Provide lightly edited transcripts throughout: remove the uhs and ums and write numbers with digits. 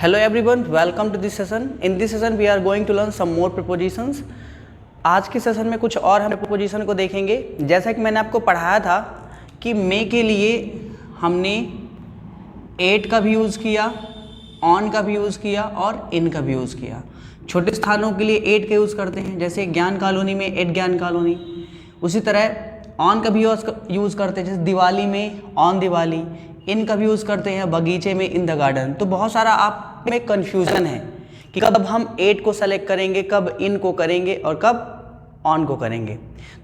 Hello everyone, welcome to this session. In this session we are going to learn some more prepositions. आज के session में कुछ और हम preposition को देखेंगे। जैसा कि मैंने आपको पढ़ाया था कि मे के लिए हमने एट का भी यूज़ किया, ऑन का भी यूज़ किया और इन का भी यूज़ किया। छोटे स्थानों के लिए एट का यूज़ करते हैं, जैसे ज्ञान कॉलोनी में एट ज्ञान कॉलोनी। उसी तरह ऑन का भी यूज़ करते हैं, जैसे दिवाली में ऑन दिवाली। इन का भी यूज़ करते हैं बगीचे में इन द गार्डन। तो बहुत सारा आप में कन्फ्यूज़न है कि कब हम एट को सेलेक्ट करेंगे, कब इन को करेंगे और कब ऑन को करेंगे।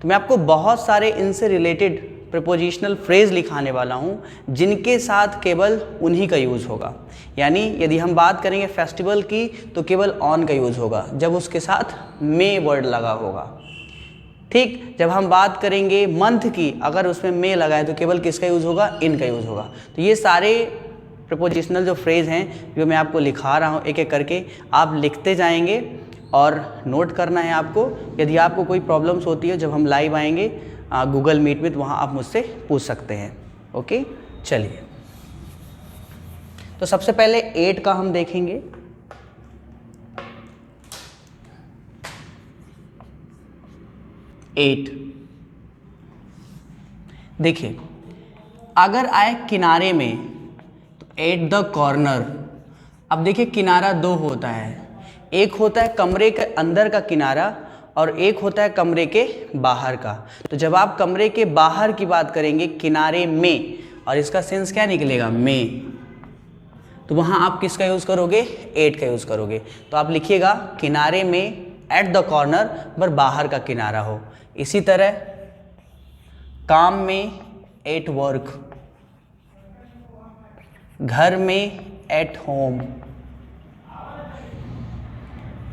तो मैं आपको बहुत सारे इनसे रिलेटेड प्रीपोजिशनल फ्रेज लिखाने वाला हूँ जिनके साथ केवल उन्हीं का यूज़ होगा। यानी यदि हम बात करेंगे फेस्टिवल की तो केवल ऑन का यूज़ होगा जब उसके साथ मे वर्ड लगा होगा। ठीक, जब हम बात करेंगे मंथ की, अगर उसमें मे लगा है तो केवल किसका यूज़ होगा, इन का यूज़ होगा। तो ये सारे प्रीपोजिशनल जो फ्रेज हैं जो मैं आपको लिखा रहा हूँ एक एक करके, आप लिखते जाएंगे और नोट करना है आपको। यदि आपको कोई प्रॉब्लम्स होती है जब हम लाइव आएंगे गूगल मीट में तो वहाँ आप मुझसे पूछ सकते हैं। ओके, चलिए तो सबसे पहले एट का हम देखेंगे। एट, देखिए अगर आए किनारे में तो एट द कॉर्नर। अब देखिए किनारा दो होता है, एक होता है कमरे के अंदर का किनारा और एक होता है कमरे के बाहर का। तो जब आप कमरे के बाहर की बात करेंगे किनारे में, और इसका सेंस क्या निकलेगा, में, तो वहाँ आप किसका यूज़ करोगे, एट का यूज़ करोगे। तो आप लिखिएगा किनारे में एट द कॉर्नर, पर बाहर का किनारा हो। इसी तरह काम में एट वर्क, घर में एट होम,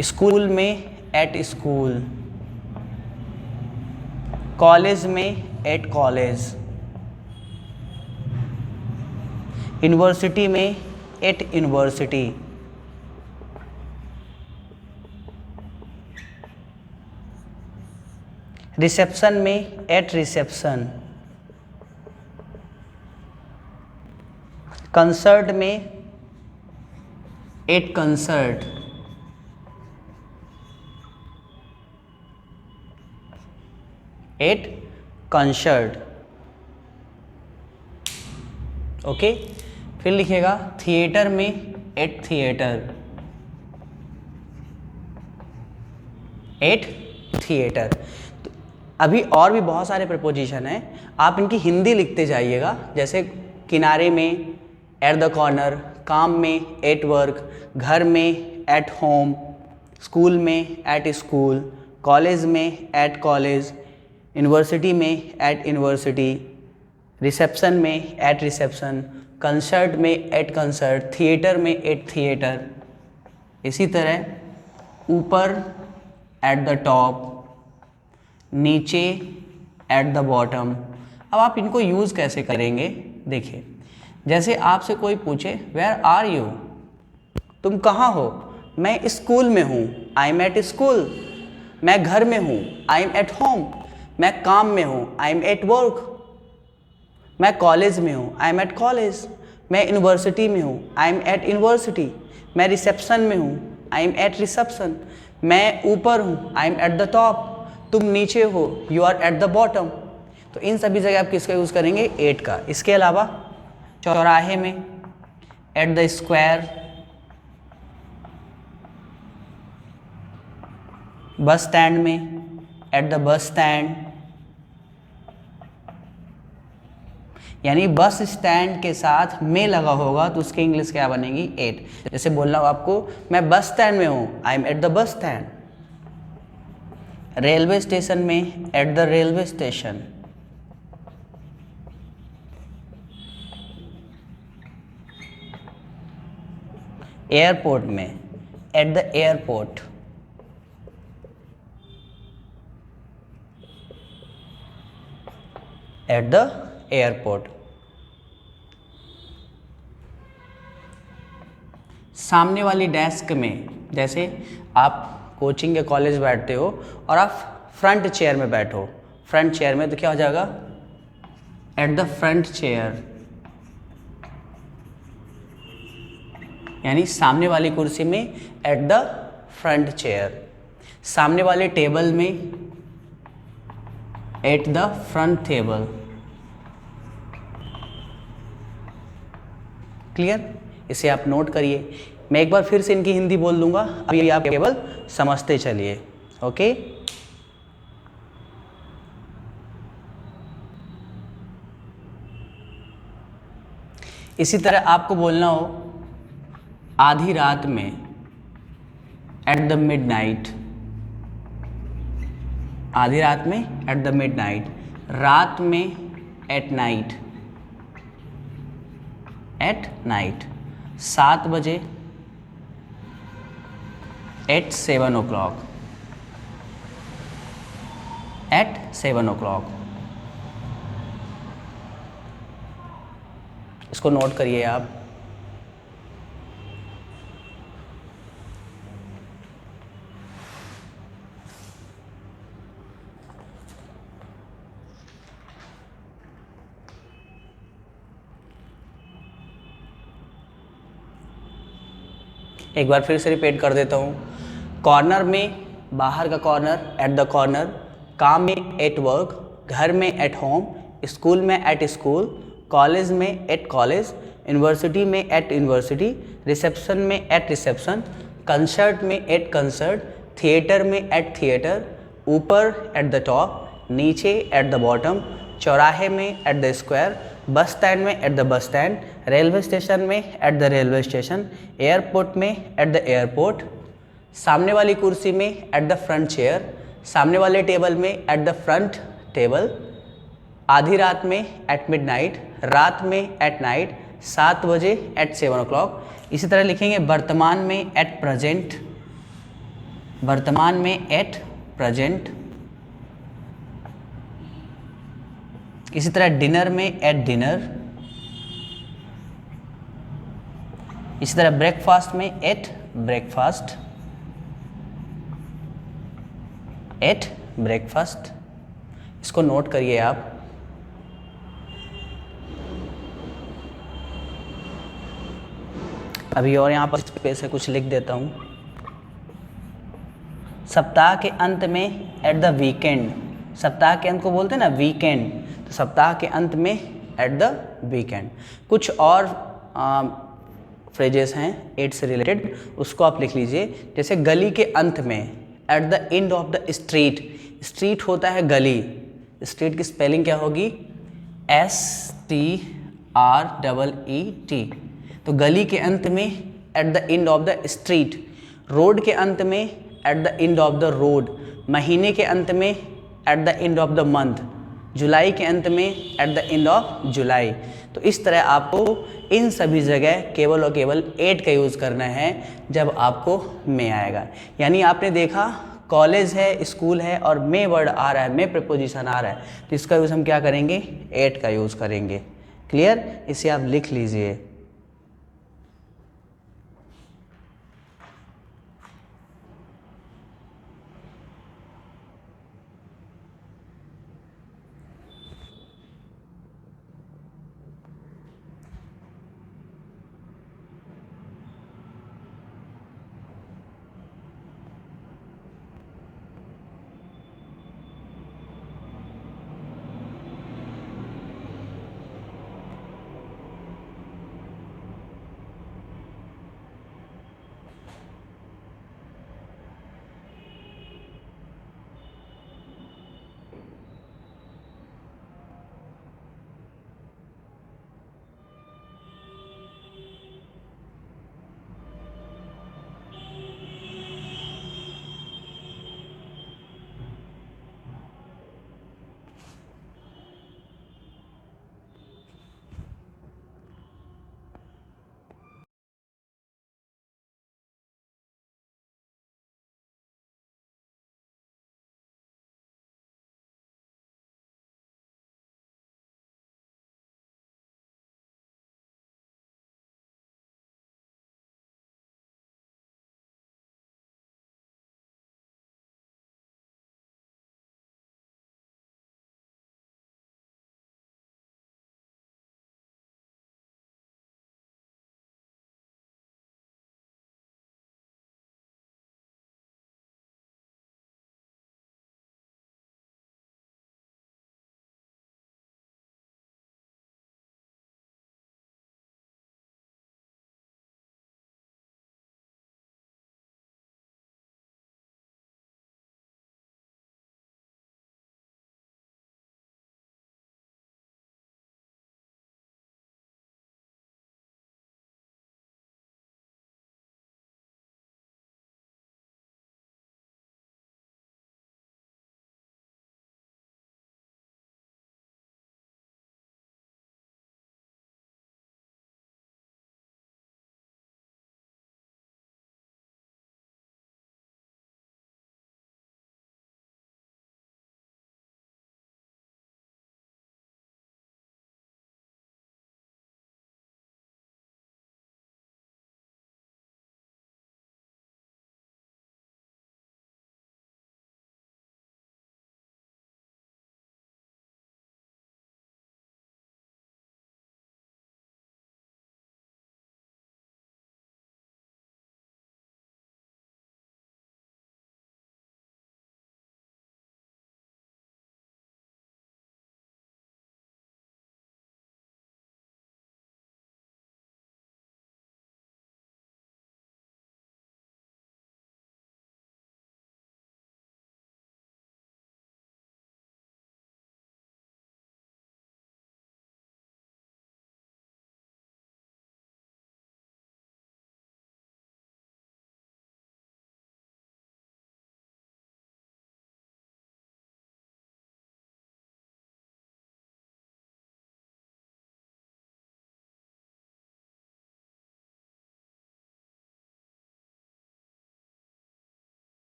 स्कूल में एट स्कूल, कॉलेज में एट कॉलेज, यूनिवर्सिटी में एट यूनिवर्सिटी, रिसेप्शन में एट रिसेप्शन, कंसर्ट में at concert, at concert. Okay, फिर लिखिएगा थिएटर में एट थिएटर, एट थिएटर। तो अभी और भी बहुत सारे प्रपोजिशन हैं, आप इनकी हिंदी लिखते जाइएगा। जैसे किनारे में एट द कॉर्नर, काम में एट वर्क, घर में एट होम, स्कूल में एट स्कूल, कॉलेज में एट कॉलेज, यूनिवर्सिटी में एट यूनिवर्सिटी, रिसेप्शन में एट रिसेप्शन, कंसर्ट में एट कंसर्ट, थिएटर में एट थिएटर। इसी तरह ऊपर एट द टॉप, नीचे एट द बॉटम। अब आप इनको यूज़ कैसे करेंगे, देखिए जैसे आपसे कोई पूछे वेयर आर यू, तुम कहाँ हो, मैं स्कूल में हूँ, आई एम एट स्कूल। मैं घर में हूँ, आई एम एट होम। मैं काम में हूँ, आई एम एट वर्क। मैं कॉलेज में हूँ, आई एम एट कॉलेज। मैं यूनिवर्सिटी में हूँ, आई एम एट यूनिवर्सिटी। मैं रिसेप्शन में हूँ, आई एम एट रिसेप्शन। मैं ऊपर हूँ, I am at the top. तुम नीचे हो, you are at the bottom. तो इन सभी जगह आप किसका यूज़ करेंगे, एट का। इसके अलावा चौराहे में at the square, bus stand में एट द बस स्टैंड। यानी बस स्टैंड के साथ में लगा होगा तो उसकी इंग्लिश क्या बनेगी, एट। जैसे बोल रहा हूँ आपको मैं बस स्टैंड में हूँ, I am at the bus stand. Railway station में at the railway station. Airport में at the airport. At the airport. सामने वाली डेस्क में, जैसे आप कोचिंग या कॉलेज बैठते हो और आप फ्रंट चेयर में बैठो, फ्रंट चेयर में तो क्या हो जाएगा, एट द फ्रंट चेयर। यानी सामने वाली कुर्सी में एट द फ्रंट चेयर, सामने वाले टेबल में at the front table. Clear? इसे आप नोट करिए। मैं एक बार फिर से इनकी हिंदी बोल दूंगा, अभी आप केवल समझते चलिए। ओके, इसी तरह आपको बोलना हो आधी रात में, एट द मिडनाइट, आधी रात में एट द मिडनाइट, रात में एट नाइट, एट नाइट, 7 बजे एट 7 o'clock, एट 7 o'clock। इसको नोट करिए आप। एक बार फिर से रिपीट कर देता हूँ। कॉर्नर में, बाहर का कॉर्नर एट द कॉर्नर, काम में एट वर्क, घर में एट होम, स्कूल में एट स्कूल, कॉलेज में एट कॉलेज, यूनिवर्सिटी में एट यूनिवर्सिटी, रिसेप्शन में एट रिसेप्शन, कंसर्ट में एट कंसर्ट, थिएटर में एट थिएटर, ऊपर एट द टॉप, नीचे एट द बॉटम, चौराहे में at the square, bus stand में at the bus stand, railway station में at the railway station, airport में एट द एयरपोर्ट, सामने वाली कुर्सी में एट द फ्रंट चेयर, सामने वाले टेबल में एट द फ्रंट टेबल, आधी रात में एट मिडनाइट, रात में एट नाइट, 7 बजे एट 7 o'clock। इसी तरह लिखेंगे वर्तमान में एट प्रेजेंट, वर्तमान में एट प्रेजेंट। इसी तरह डिनर में एट डिनर, इसी तरह ब्रेकफास्ट में एट ब्रेकफास्ट, एट ब्रेकफास्ट। इसको नोट करिए आप। अभी और यहाँ पर स्पेस से कुछ लिख देता हूँ। सप्ताह के अंत में एट द वीकेंड, सप्ताह के अंत को बोलते हैं ना वीकेंड, तो सप्ताह के अंत में एट द वीकेंड। कुछ और फ्रेजेस हैं एट से रिलेटेड, उसको आप लिख लीजिए। जैसे गली के अंत में, at the end of the street, street होता है गली, स्ट्रीट की स्पेलिंग क्या होगी? STREET। तो गली के अंत में at the end of the street, road के अंत में at the end of the road, महीने के अंत में at the end of the month, जुलाई के अंत में at the end of July. तो इस तरह आपको इन सभी जगह केवल और केवल एट का यूज़ करना है जब आपको में आएगा। यानी आपने देखा कॉलेज है, स्कूल है और में वर्ड आ रहा है, में प्रपोजिशन आ रहा है, तो इसका यूज़ हम क्या करेंगे? एट का यूज़ करेंगे। क्लियर? इसे आप लिख लीजिए।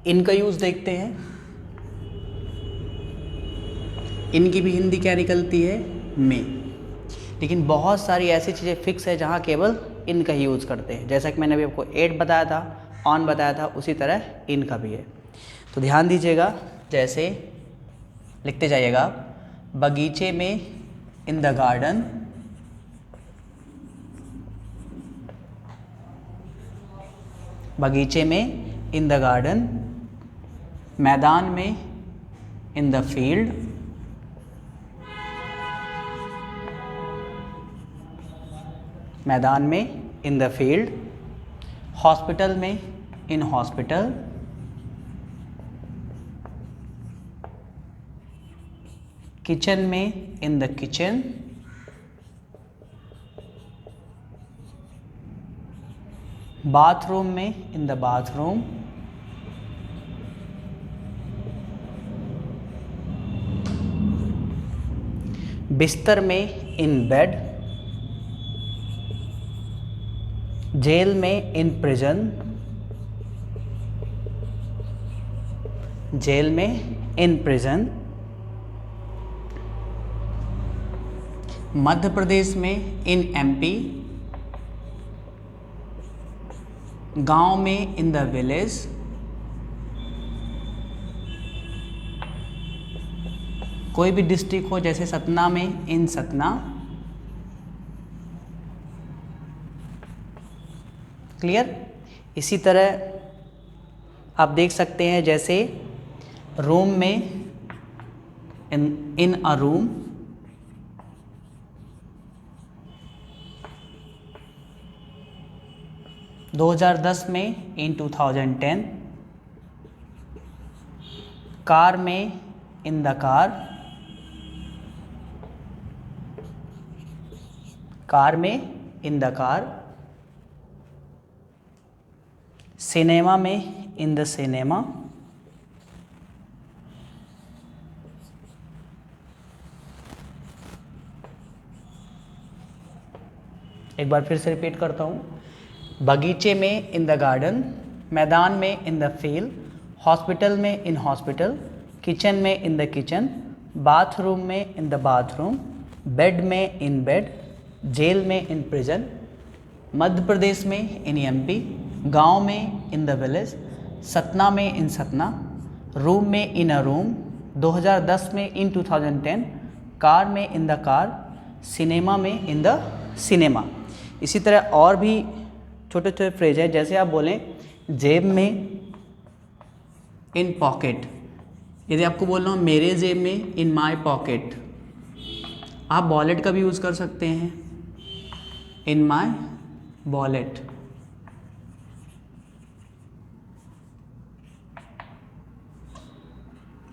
इनका यूज़ देखते हैं। इनकी भी हिंदी क्या निकलती है? में। लेकिन बहुत सारी ऐसी चीज़ें फिक्स है जहाँ केवल इनका ही यूज़ करते हैं। जैसा कि मैंने अभी आपको एट बताया था, ऑन बताया था, उसी तरह इनका भी है। तो ध्यान दीजिएगा, जैसे लिखते जाइएगा, बगीचे में, इन द गार्डन, बगीचे में, इन द गार्डन, मैदान में, इन द फील्ड, मैदान में, इन द फील्ड, हॉस्पिटल में, इन हॉस्पिटल, किचन में, इन द किचन, बाथरूम में, इन द बाथरूम, बिस्तर में, इन बेड, जेल में, इन प्रिजन, जेल में, इन प्रिजन, मध्य प्रदेश में, इन एमपी, गांव में, इन द विलेज, कोई भी डिस्ट्रिक्ट हो जैसे सतना में, इन सतना। क्लियर? इसी तरह आप देख सकते हैं, जैसे रूम में, इन अ रूम, दो हजार 10 में, इन 2010, कार में, इन द कार, कार में, इन द कार, सिनेमा में, इन द सिनेमा, एक बार फिर से रिपीट करता हूँ, बगीचे में, इन द गार्डन, मैदान में, इन द फील्ड, हॉस्पिटल में, इन हॉस्पिटल, किचन में, इन द किचन, बाथरूम में, इन द बाथरूम, बेड में, इन बेड, जेल में, इन प्रिजन, मध्य प्रदेश में, इन एमपी, गांव में, इन द विलेज, सतना में, इन सतना, रूम में, इन अ रूम, 2010 में, इन 2010, कार में, इन द कार, सिनेमा में, इन द सिनेमा। इसी तरह और भी छोटे छोटे फ्रेज है, जैसे आप बोलें जेब में, इन पॉकेट। यदि आपको बोलना हो मेरे जेब में, इन माय पॉकेट। आप वॉलेट का भी यूज़ कर सकते हैं, in my wallet.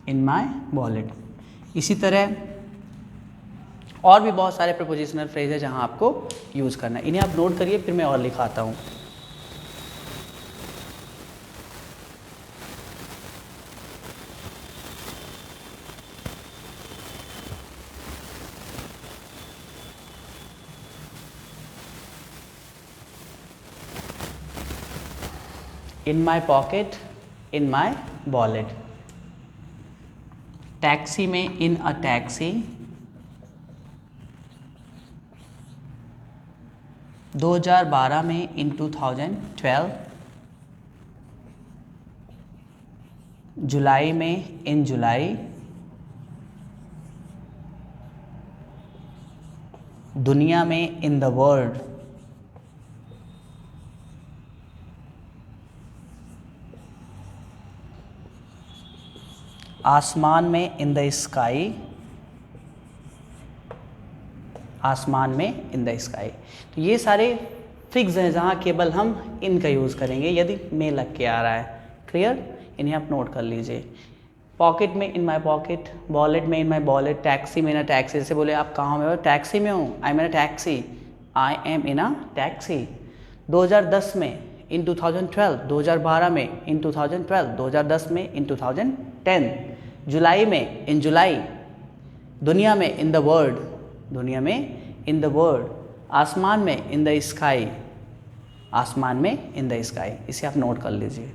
In my wallet. इसी तरह और भी बहुत सारे प्रपोजिशनल फ्रेज है जहां आपको यूज़ करना है। इन्हें आप नोट करिए, फिर मैं और लिखाता हूं। In my pocket, in my wallet. Taxi में, इन अ टैक्सी। 2012 में, इन 2012। जुलाई में, इन जुलाई। दुनिया में, इन द वर्ल्ड। आसमान में, इन द स्काई। आसमान में, इन द स्काई। तो ये सारे फिक्स हैं जहाँ केवल हम इनका यूज़ करेंगे यदि में लग के आ रहा है। क्लियर? इन्हें आप नोट कर लीजिए। पॉकेट में, इन माई पॉकेट। वॉलेट में, इन माई वॉलेट। टैक्सी में, इन अ टैक्सी। जैसे बोले आप कहाँ में हो? टैक्सी में हूँ। I M in a taxi. I am in a taxi. 2010 में, इन 2012। 2012 में, इन 2012। 2010 में, इन 2010। जुलाई में, इन जुलाई। दुनिया में, इन द वर्ल्ड। दुनिया में, इन द वर्ल्ड। आसमान में, इन द स्काई। आसमान में, इन द स्काई। इसे आप नोट कर लीजिए।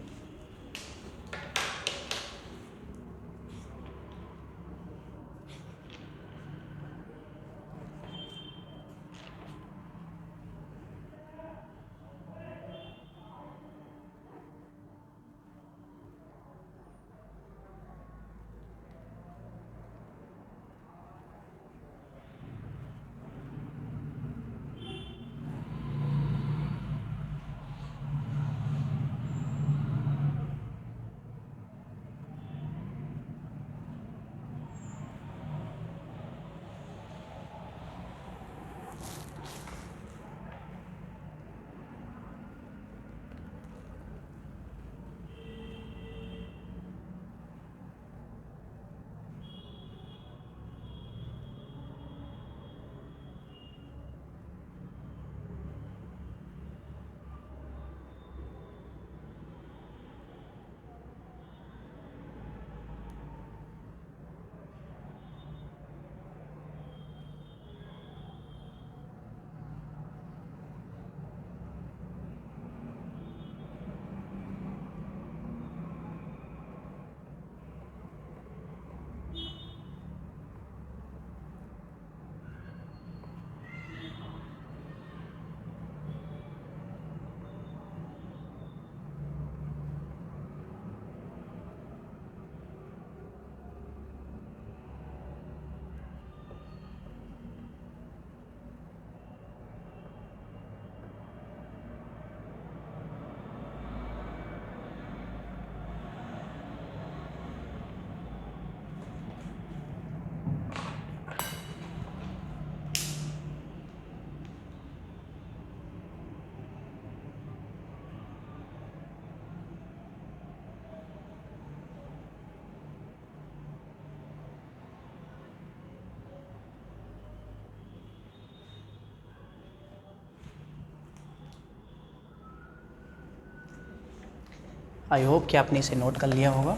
आई होप कि आपने इसे नोट कर लिया होगा।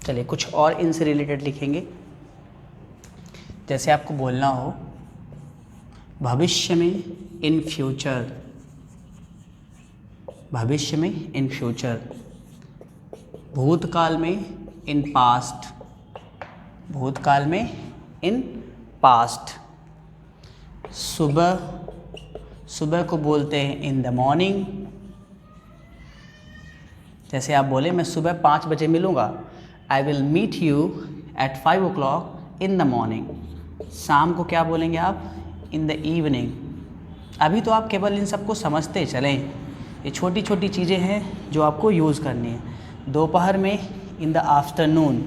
चलिए कुछ और इनसे रिलेटेड लिखेंगे। जैसे आपको बोलना हो भविष्य में, इन फ्यूचर, भविष्य में इन फ्यूचर, भूतकाल में इन पास्ट, भूतकाल में इन पास्ट, सुबह, सुबह को बोलते हैं इन द मॉर्निंग। जैसे आप बोले मैं सुबह 5 बजे मिलूँगा, I will meet you at 5 o'clock in the morning. शाम को क्या बोलेंगे आप? In the evening. अभी तो आप केवल इन सबको समझते चलें, ये छोटी छोटी चीज़ें हैं जो आपको यूज़ करनी है। दोपहर में in the afternoon,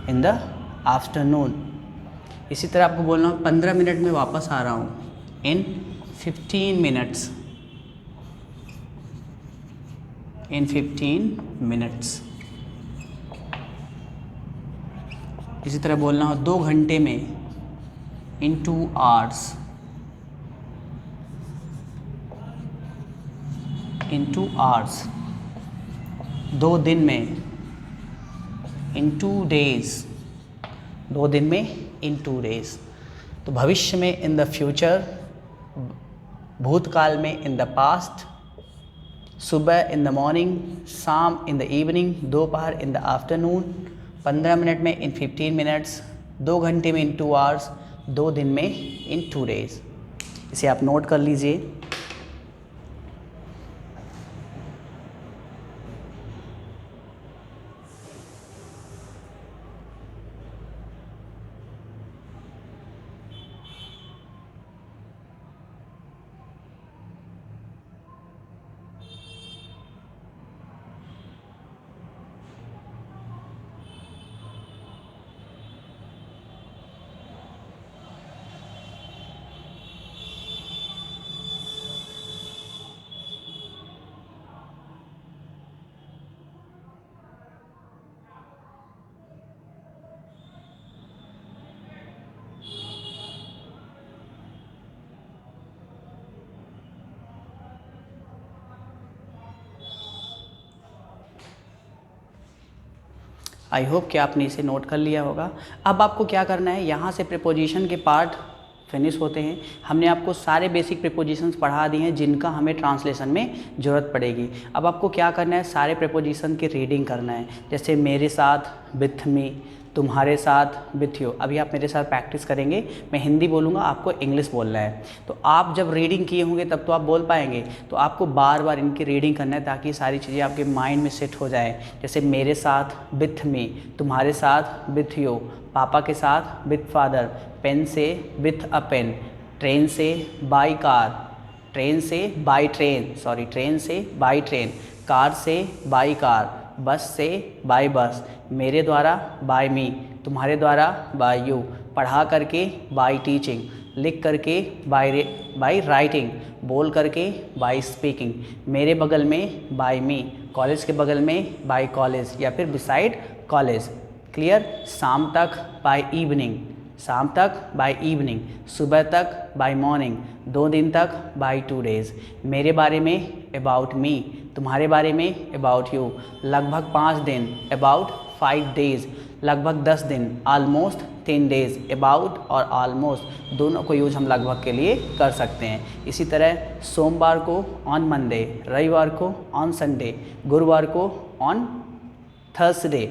in the afternoon. इसी तरह आपको बोलना 15 मिनट में वापस आ रहा हूँ, इन 15 मिनट्स, इन 15 मिनट्स। इसी तरह बोलना हो 2 घंटे में, इन 2 hours, इन 2 hours। 2 दिन में, इन 2 days, 2 दिन में इन 2 days। तो भविष्य में इन द फ्यूचर, भूतकाल में इन द पास्ट, सुबह इन द मॉर्निंग, शाम इन द इवनिंग, दोपहर इन द आफ्टरनून, 15 मिनट में इन 15 मिनट्स, 2 घंटे में इन 2 hours, 2 दिन में इन 2 days। इसे आप नोट कर लीजिए। आई होप कि आपने इसे नोट कर लिया होगा। अब आपको क्या करना है, यहाँ से प्रीपोजिशन के पार्ट फिनिश होते हैं। हमने आपको सारे बेसिक प्रीपोजिशंस पढ़ा दिए हैं जिनका हमें ट्रांसलेशन में ज़रूरत पड़ेगी। अब आपको क्या करना है, सारे प्रीपोजिशन की रीडिंग करना है। जैसे मेरे साथ, विथ मी, तुम्हारे साथ, विथ यू। अभी आप मेरे साथ प्रैक्टिस करेंगे, मैं हिंदी बोलूँगा, आपको इंग्लिश बोलना है। तो आप जब रीडिंग किए होंगे तब तो आप बोल पाएंगे। तो आपको बार बार इनकी रीडिंग करना है ताकि सारी चीज़ें आपके माइंड में सेट हो जाए। जैसे मेरे साथ, विथ मी, तुम्हारे साथ, विथ यू, पापा के साथ, विथ फादर, पेन से, विथ अ पेन, ट्रेन से, बाई कार, ट्रेन से, बाई ट्रेन, सॉरी ट्रेन से, बाई ट्रेन, कार से, बाई कार, बस से, बाय बस, मेरे द्वारा, बाय मी, तुम्हारे द्वारा, बाय यू, पढ़ा करके, बाय टीचिंग, लिख करके, बाय राइटिंग, बोल करके, बाय स्पीकिंग, मेरे बगल में, बाय मी, कॉलेज के बगल में, बाय कॉलेज या फिर बिसाइड कॉलेज। क्लियर? शाम तक, बाय इवनिंग, शाम तक, बाय इवनिंग, सुबह तक, बाय मॉर्निंग, 2 दिन तक, बाय 2 days, मेरे बारे में, अबाउट मी, तुम्हारे बारे में, अबाउट यू, लगभग 5 दिन, अबाउट 5 days, लगभग 10 दिन, ऑलमोस्ट 10 days, अबाउट और ऑलमोस्ट दोनों को यूज हम लगभग के लिए कर सकते हैं। इसी तरह सोमवार को ऑन मंडे, रविवार को ऑन संडे, गुरुवार को ऑन थर्सडे।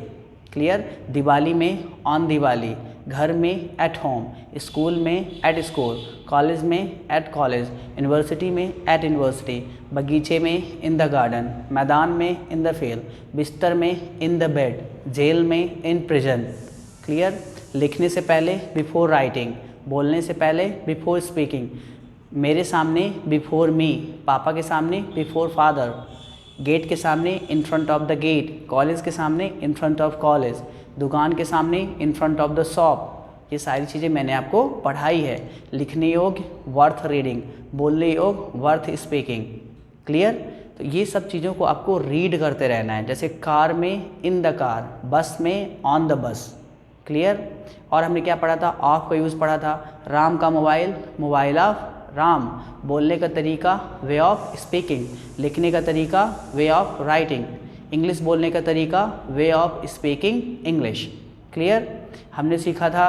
क्लियर? दिवाली में ऑन दिवाली, घर में एट होम, स्कूल में एट स्कूल, कॉलेज में एट कॉलेज, यूनिवर्सिटी में एट यूनिवर्सिटी, बगीचे में इन द गार्डन, मैदान में इन द फील्ड, बिस्तर में इन द बेड, जेल में इन प्रिजन। क्लियर? लिखने से पहले बिफोर राइटिंग, बोलने से पहले बिफोर स्पीकिंग, मेरे सामने बिफोर मी, पापा के सामने बिफोर फादर, गेट के सामने in front of the gate, college के सामने इन फ्रंट ऑफ कॉलेज, दुकान के सामने in front of the shop. ये सारी चीज़ें मैंने आपको पढ़ाई है। लिखने योग्य वर्थ रीडिंग, बोलने योग्य वर्थ स्पीकिंग। क्लियर? तो ये सब चीज़ों को आपको रीड करते रहना है। जैसे कार में इन द कार, बस में ऑन द बस। क्लियर? और हमने क्या पढ़ा था? ऑफ का यूज़ पढ़ा था। राम का मोबाइल, मोबाइल ऑफ राम। बोलने का तरीका वे ऑफ स्पीकिंग, लिखने का तरीका वे ऑफ राइटिंग, इंग्लिश बोलने का तरीका way of speaking English. Clear? हमने सीखा था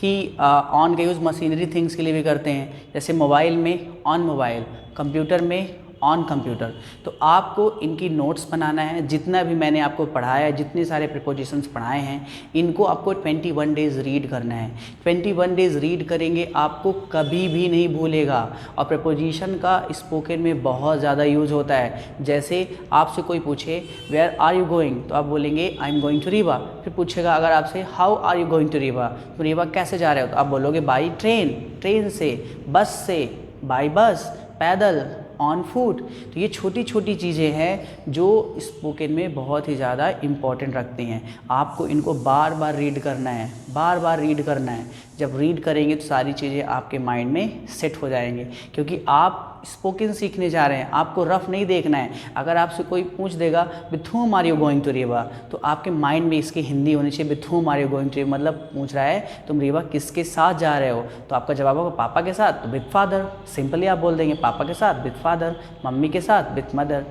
कि ऑन का यूज़ मशीनरी थिंग्स के लिए भी करते हैं, जैसे मोबाइल में ऑन मोबाइल, कंप्यूटर में ऑन कंप्यूटर। तो आपको इनकी नोट्स बनाना है। जितना भी मैंने आपको पढ़ाया है, जितने सारे प्रीपोजिशंस पढ़ाए हैं, इनको आपको 21 डेज़ रीड करना है। 21 डेज़ रीड करेंगे, आपको कभी भी नहीं भूलेगा। और प्रीपोजिशन का स्पोकन में बहुत ज़्यादा यूज़ होता है। जैसे आपसे कोई पूछे वेयर आर यू गोइंग, तो आप बोलेंगे I am going to Rewa. फिर पूछेगा अगर आपसे how are you going to Rewa, तो रीवा कैसे जा रहे हो, तो आप बोलोगे बाई ट्रेन, ट्रेन से, बस से, बाई बस, पैदल, ऑन फूट। तो ये छोटी छोटी चीज़ें हैं जो स्पोकन में बहुत ही ज़्यादा इम्पॉर्टेंट रखती हैं। आपको इनको बार बार रीड करना है, बार बार रीड करना है। जब रीड करेंगे तो सारी चीज़ें आपके माइंड में सेट हो जाएंगी, क्योंकि आप स्पोकन सीखने जा रहे हैं। आपको रफ नहीं देखना है। अगर आपसे कोई पूछ देगा with whom are you going to Rewa, तो आपके माइंड में इसकी हिंदी होनी चाहिए। With whom are you going to Rewa मतलब पूछ रहा है तुम रीवा किसके साथ जा रहे हो, तो आपका जवाब होगा पापा के साथ, तो विथ फादर। सिंपली आप बोल देंगे पापा के साथ विथ फादर, मम्मी के साथ with mother.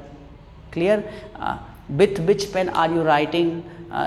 Clear? With which pen are you writing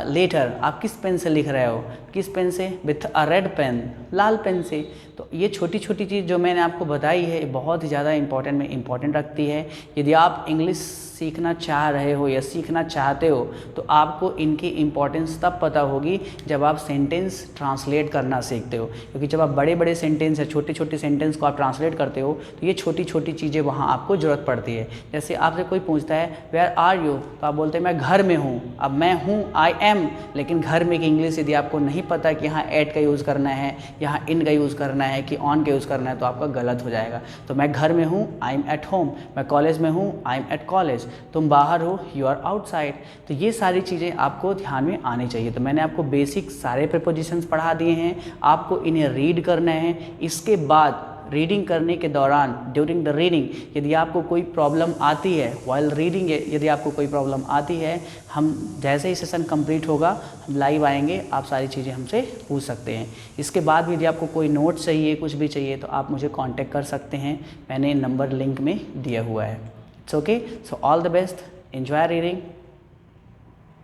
letter, आप किस पेन से लिख रहे हो, किस पेन से, विथ अ रेड पेन, लाल पेन से। तो ये छोटी छोटी चीज़ जो मैंने आपको बताई है बहुत ही ज़्यादा इम्पॉर्टेंट रखती है। यदि आप इंग्लिश सीखना चाह रहे हो या सीखना चाहते हो तो आपको इनकी इम्पॉर्टेंस तब पता होगी जब आप सेंटेंस ट्रांसलेट करना सीखते हो। क्योंकि जब आप बड़े बड़े सेंटेंस या छोटे छोटे सेंटेंस को आप ट्रांसलेट करते हो तो ये छोटी छोटी चीज़ें वहाँ आपको ज़रूरत पड़ती है। जैसे आपसे कोई पूछता है वेयर आर यू, तो आप बोलते हैं मैं घर में हूँ। अब मैं हूँ आई एम, लेकिन घर में की इंग्लिश यदि आपको नहीं पता कि यहाँ एट का यूज़ करना है, यहाँ इन का यूज़ करना है कि ऑन का यूज़ करना है, तो आपका गलत हो जाएगा। तो मैं घर में हूँ, आई एम एट होम। मैं कॉलेज में हूँ, आई एम एट कॉलेज। तुम बाहर हो, यू आर आउटसाइड। तो ये सारी चीज़ें आपको ध्यान में आनी चाहिए। तो मैंने आपको बेसिक सारे प्रीपोजिशंस पढ़ा दिए हैं, आपको इन्हें रीड करना है। इसके बाद रीडिंग करने के दौरान, ड्यूरिंग द रीडिंग, यदि आपको कोई प्रॉब्लम आती है, वाइल रीडिंग यदि आपको कोई प्रॉब्लम आती है, हम जैसे ही सेशन कंप्लीट होगा हम लाइव आएंगे, आप सारी चीज़ें हमसे पूछ सकते हैं। इसके बाद भी यदि आपको कोई नोट चाहिए, कुछ भी चाहिए, तो आप मुझे कांटेक्ट कर सकते हैं। मैंने नंबर लिंक में दिया हुआ है। It's okay. So all the best, enjoy reading.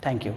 Thank you.